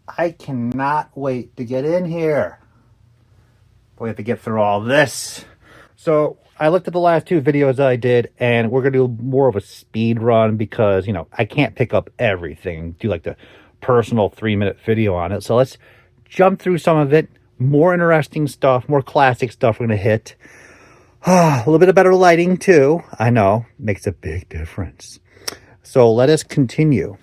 I cannot wait to get in here. We have to get through all this. So I looked at the last two videos I did, and we're going to do more of a speed run because, I can't pick up everything, do like the personal 3-minute video on it. So let's jump through some of it. More interesting stuff, more classic stuff we're going to hit. A little bit of better lighting too. I know, makes a big difference. So let us continue.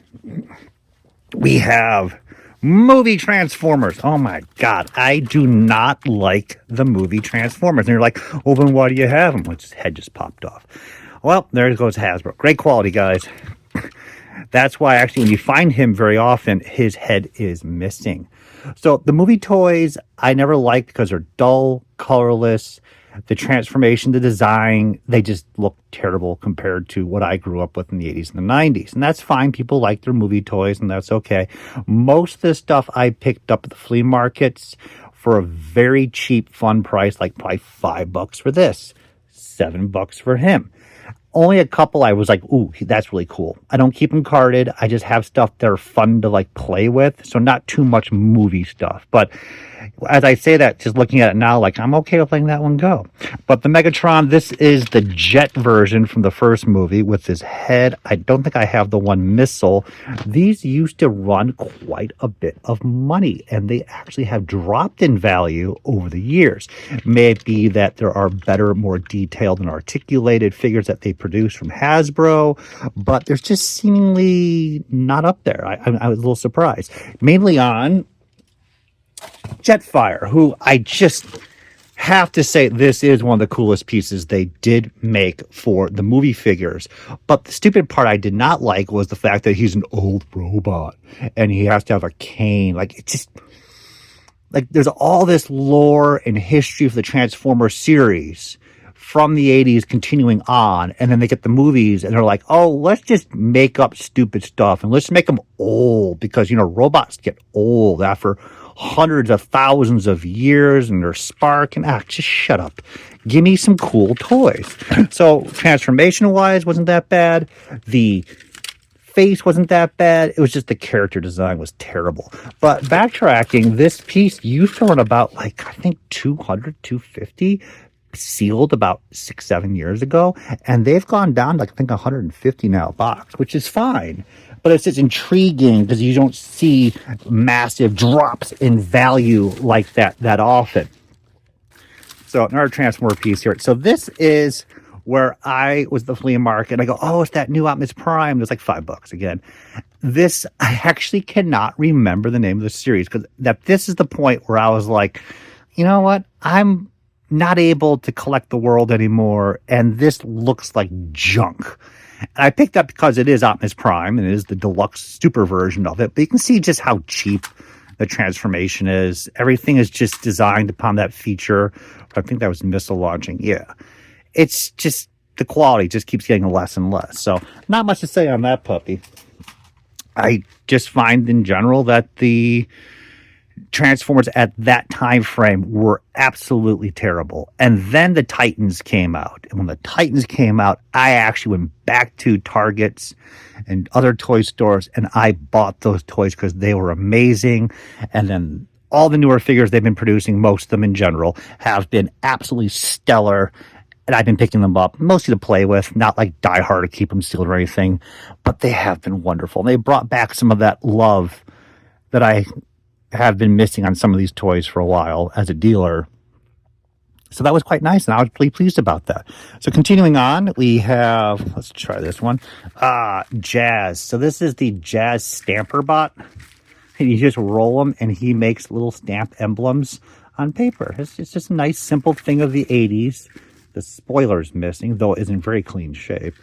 We have movie Transformers. Oh my God. I do not like the movie Transformers. And you're like, oh, then why do you have them? Well, his head just popped off. Well, there goes Hasbro. Great quality, guys. That's why actually when you find him very often, his head is missing. So the movie toys I never liked because they're dull, colorless. The transformation, the design, they just look terrible compared to what I grew up with in the 80s and the 90s. And that's fine. People like their movie toys, and that's okay. Most of the stuff I picked up at the flea markets for a very cheap, fun price, like probably $5 for this, $7 for him. Only a couple I was like, ooh, that's really cool. I don't keep them carded. I just have stuff that are fun to like play with. So not too much movie stuff. But as I say that, just looking at it now, like I'm okay with letting that one go. But the Megatron, this is the jet version from the first movie with his head. I don't think I have the one missile. These used to run quite a bit of money, and they actually have dropped in value over the years. May it be that there are better, more detailed and articulated figures that they produce from Hasbro, but they're just seemingly not up there. I was a little surprised. Mainly on Jetfire, who I just have to say this is one of the coolest pieces they did make for the movie figures. But the stupid part I did not like was the fact that he's an old robot and he has to have a cane. Like, it just, like, there's all this lore and history of the Transformers series from the 80s continuing on, and then they get the movies and they're like, oh, let's just make up stupid stuff and let's make them old because, robots get old after hundreds of thousands of years and their spark, and just shut up. Give me some cool toys. So transformation wise wasn't that bad. The face wasn't that bad. It was just the character design was terrible. But backtracking, this piece used to run about like, I think 200, 250, sealed about 6-7 years ago, and they've gone down to, like, I think 150 now a box, which is fine. But it's just intriguing because you don't see massive drops in value like that often. So another Transformer piece here. So this is where I was at the flea market and I go, oh, it's that new Optimus Prime. It's like $5 again. This, I actually cannot remember the name of the series because this is the point where I was like, you know what? I'm not able to collect the world anymore, and this looks like junk. And I picked up because it is Optimus Prime and it is the deluxe super version of it, but you can see just how cheap the transformation is. Everything is just designed upon that feature. I think that was missile launching. Yeah, it's just the quality just keeps getting less and less. So not much to say on that puppy. I just find in general that the Transformers at that time frame were absolutely terrible. And then the Titans came out. And when the Titans came out, I actually went back to Targets and other toy stores and I bought those toys because they were amazing. And then all the newer figures they've been producing, most of them in general, have been absolutely stellar. And I've been picking them up mostly to play with, not like die hard to keep them sealed or anything, but they have been wonderful. And they brought back some of that love that I have been missing on some of these toys for a while as a dealer. So that was quite nice, and I was pretty pleased about that. So continuing on, we have, let's try this one, Jazz. So this is the Jazz Stamper Bot. And you just roll them, and he makes little stamp emblems on paper. It's just a nice, simple thing of the 80s. The spoiler's missing, though it is in very clean shape.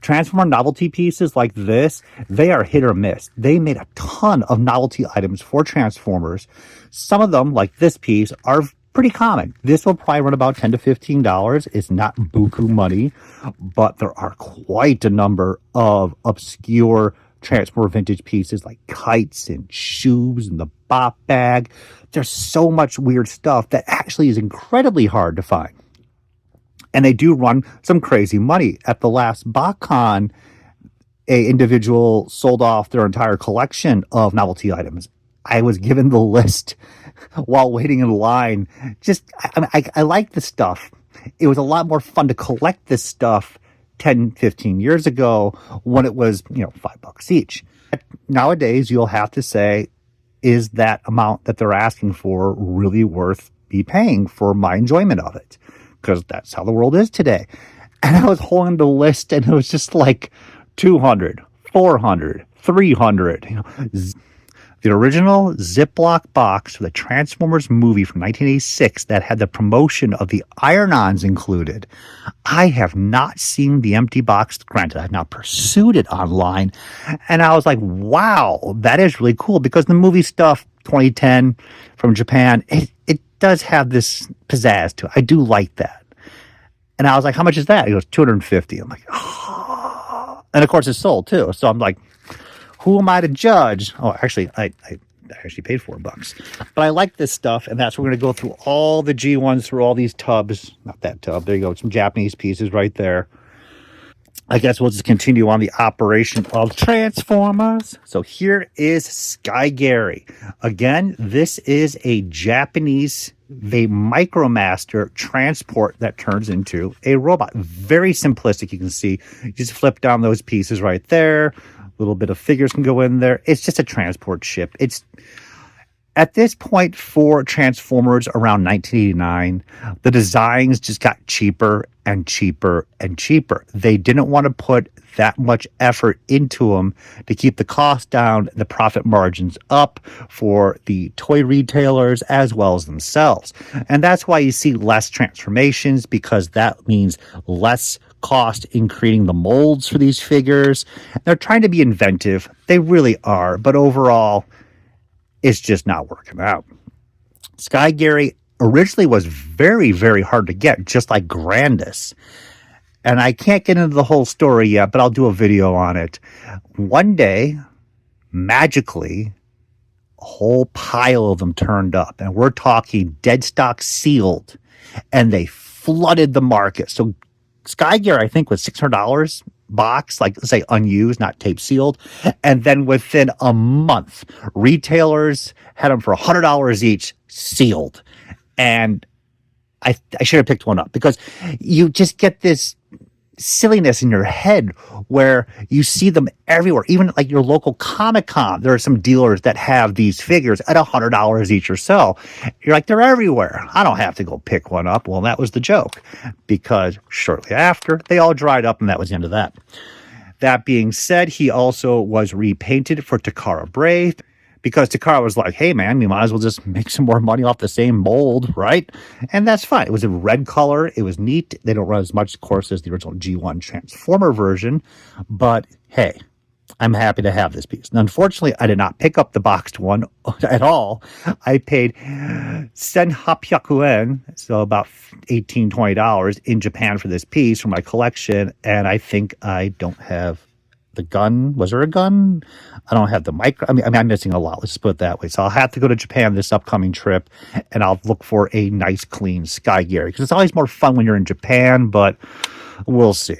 Transformer novelty pieces like this, they are hit or miss. They made a ton of novelty items for Transformers. Some of them, like this piece, are pretty common. This will probably run about $10 to $15. It's not buku money, but there are quite a number of obscure Transformer vintage pieces like kites and shoes and the bop bag. There's so much weird stuff that actually is incredibly hard to find. And they do run some crazy money. At the last BotCon, a individual sold off their entire collection of novelty items. I was given the list while waiting in line. Just, I like this stuff. It was a lot more fun to collect this stuff 10, 15 years ago when it was, $5 each. Nowadays, you'll have to say, is that amount that they're asking for really worth me paying for my enjoyment of it? Because that's how the world is today. And I was holding the list, and it was just like 200, 400, 300. The original Ziploc box for the Transformers movie from 1986 that had the promotion of the iron-ons included. I have not seen the empty box. Granted, I've not pursued it online. And I was like, wow, that is really cool, because the movie stuff, 2010 from Japan, it does have this pizzazz to it. I do like that. And I was like, how much is that? He goes, 250. I'm like, oh. And of course it's sold too. So I'm like, who am I to judge? Oh, actually, I actually paid $4. But I like this stuff, and that's where we're going to go through all the G1s, through all these tubs. Not that tub. There you go. Some Japanese pieces right there. I guess we'll just continue on the operation of Transformers. So here is Sky Garry. Again, this is a Japanese, a Micromaster transport that turns into a robot. Very simplistic, you can see. You just flip down those pieces right there. A little bit of figures can go in there. It's just a transport ship. It's at this point for Transformers around 1989, the designs just got cheaper and cheaper and cheaper. They didn't want to put that much effort into them to keep the cost down, the profit margins up for the toy retailers as well as themselves. And that's why you see less transformations, because that means less cost in creating the molds for these figures. They're trying to be inventive. They really are. But overall, it's just not working out. Sky Garry originally was very, very hard to get, just like Grandis. And I can't get into the whole story yet, but I'll do a video on it. One day, magically, a whole pile of them turned up. And we're talking dead stock sealed. And they flooded the market. So Sky Garry, I think, was $600 box, like, let's say unused, not tape sealed. And then within a month, retailers had them for $100 each, sealed. And I should have picked one up, because you just get this silliness in your head where you see them everywhere. Even like your local Comic-Con, there are some dealers that have these figures at $100 each or so. You're like, they're everywhere. I don't have to go pick one up. Well, that was the joke, because shortly after, they all dried up, and that was the end of that. That being said, he also was repainted for Takara Brave, because Takara was like, hey man, we might as well just make some more money off the same mold, right? And that's fine. It was a red color. It was neat. They don't run as much, of course, as the original G1 Transformer version. But hey, I'm happy to have this piece. And unfortunately, I did not pick up the boxed one at all. I paid $1,800 yen, so about $18, $20 in Japan for this piece for my collection. And I think I don't have the gun. Was there a gun? I don't have the micro. I mean, I'm missing a lot. Let's put it that way. So I'll have to go to Japan this upcoming trip, and I'll look for a nice, clean Sky Garry, because it's always more fun when you're in Japan, but we'll see.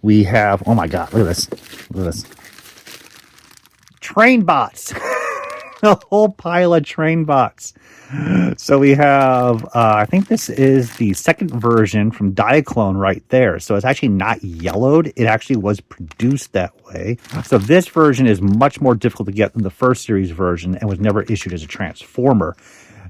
We have, oh my God, look at this. Look at this. Trainbots. A whole pile of Trainbots. So we have, I think this is the second version from Diaclone right there. So it's actually not yellowed. It actually was produced that way. So this version is much more difficult to get than the first series version, and was never issued as a Transformer.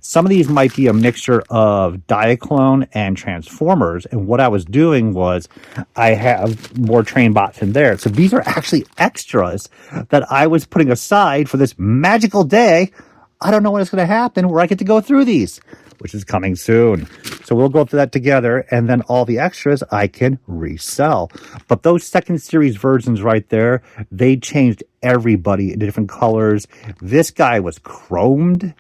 Some of these might be a mixture of Diaclone and Transformers. And what I was doing was I have more Trainbots in there. So these are actually extras that I was putting aside for this magical day. I don't know when it's going to happen where I get to go through these, which is coming soon. So we'll go through that together, and then all the extras I can resell. But those second series versions right there, they changed everybody into different colors. This guy was chromed.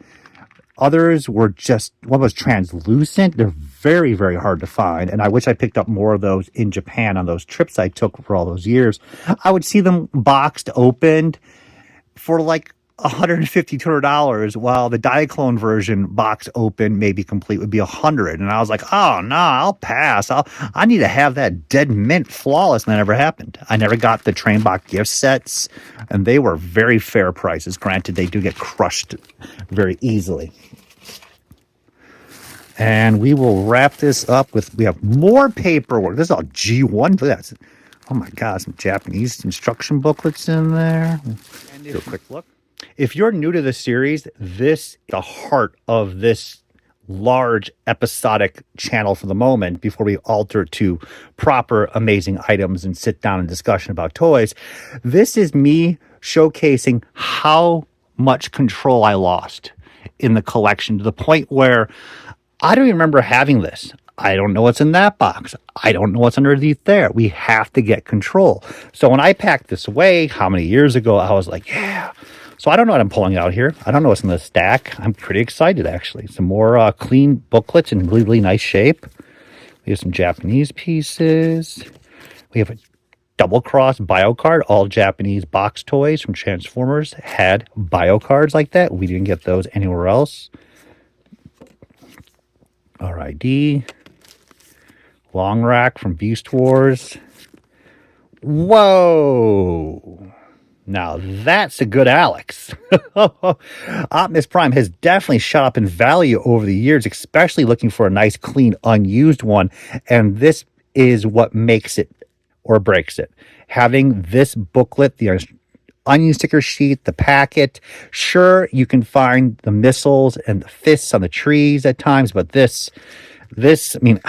Others were just, one was translucent. They're very, very hard to find. And I wish I picked up more of those in Japan on those trips I took for all those years. I would see them boxed, opened for like $150, $200, while the Diaclone version box open, maybe complete, would be $100. And I was like, oh no, I'll pass. I need to have that dead mint flawless. And that never happened. I never got the Trainbot gift sets, and they were very fair prices. Granted, they do get crushed very easily. And we will wrap this up with, we have more paperwork. This is all G1. Look at that. Oh my God, some Japanese instruction booklets in there. Do a quick look. If you're new to the series, this is the heart of this large episodic channel for the moment before we alter to proper amazing items and sit down and discussion about toys. This is me showcasing how much control I lost in the collection to the point where I don't even remember having this. I don't know what's in that box. I don't know what's underneath there. We have to get control. So when I packed this away, how many years ago, I was like, yeah. So I don't know what I'm pulling out here. I don't know what's in the stack. I'm pretty excited, actually. Some more clean booklets in really, really nice shape. We have some Japanese pieces. We have a double cross bio card. All Japanese box toys from Transformers had bio cards like that. We didn't get those anywhere else. RID. Long Rack from Beast Wars. Whoa! Now that's a good Alex. Optimus Prime has definitely shot up in value over the years, especially looking for a nice, clean, unused one. And this is what makes it or breaks it. Having this booklet, the onion sticker sheet, the packet. Sure, you can find the missiles and the fists on the trees at times, but this, I mean,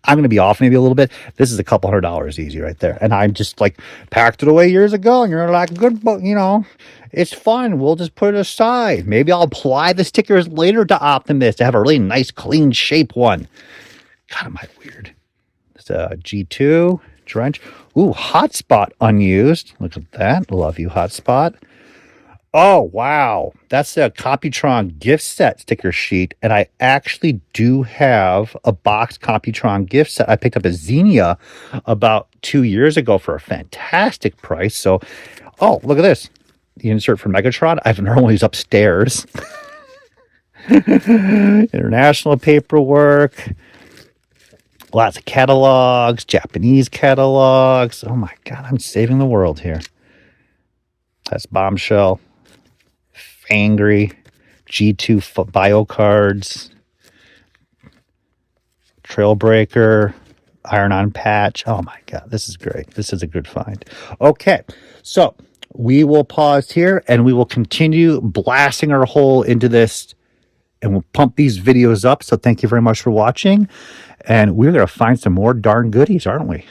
I'm going to be off maybe a little bit. This is a couple $100 easy right there. And I'm just like packed it away years ago. And you're like, good, but you know, it's fun. We'll just put it aside. Maybe I'll apply the stickers later to Optimus to have a really nice, clean shape one. God, am I weird. It's a G2 Drench. Ooh, Hotspot unused. Look at that. Love you, Hotspot. Oh, wow. That's a Computron gift set sticker sheet. And I actually do have a boxed Computron gift set. I picked up a Xenia about 2 years ago for a fantastic price. So, oh, look at this. The insert for Megatron. I have another one of these upstairs. International paperwork. Lots of catalogs, Japanese catalogs. Oh my God, I'm saving the world here. That's Bombshell. Angry. G2 bio cards. Trailbreaker. Iron-On patch. Oh my God, this is great. This is a good find. Okay, so we will pause here and we will continue blasting our hole into this and we'll pump these videos up. So thank you very much for watching. And we're going to find some more darn goodies, aren't we?